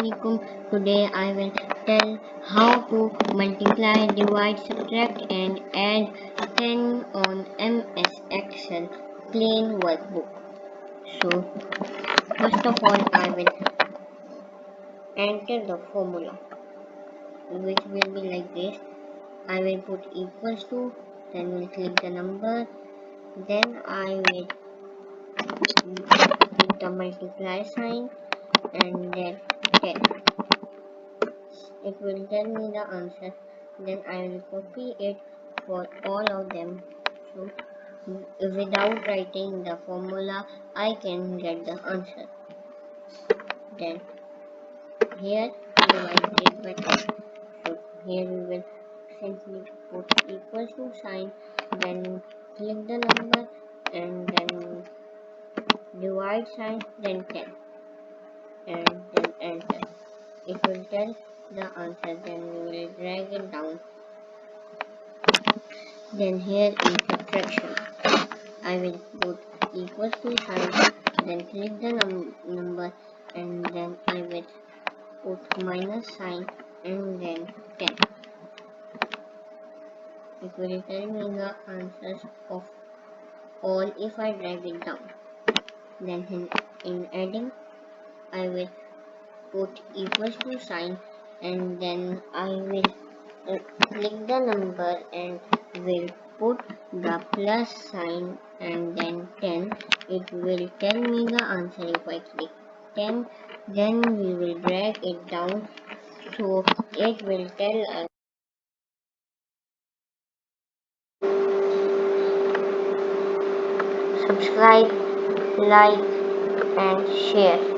Assalamualaikum. Today I will tell how to multiply, divide, subtract and add 10 on MS Excel plain workbook. So first of all I will enter the formula which will be like this. I will put equals to, then will click the number, then I will put the multiply sign and then 10. It will tell me the answer, then I will copy it for all of them. So without writing the formula I can get the answer. Then here divide it by 10. So here we will simply put equals to sign, then click the number and then divide sign, then 10 and then enter. It will tell the answer, then we will drag it down. Then here is subtraction. I will put equals to sign, then click the number and then I will put minus sign and then 10. It will tell me the answers of all if I drag it down. Then in adding I will put equals to sign and then I will click the number and will put the plus sign and then 10. It will tell me the answer if I click 10. Then we will drag it down, so it will tell us subscribe, like and share.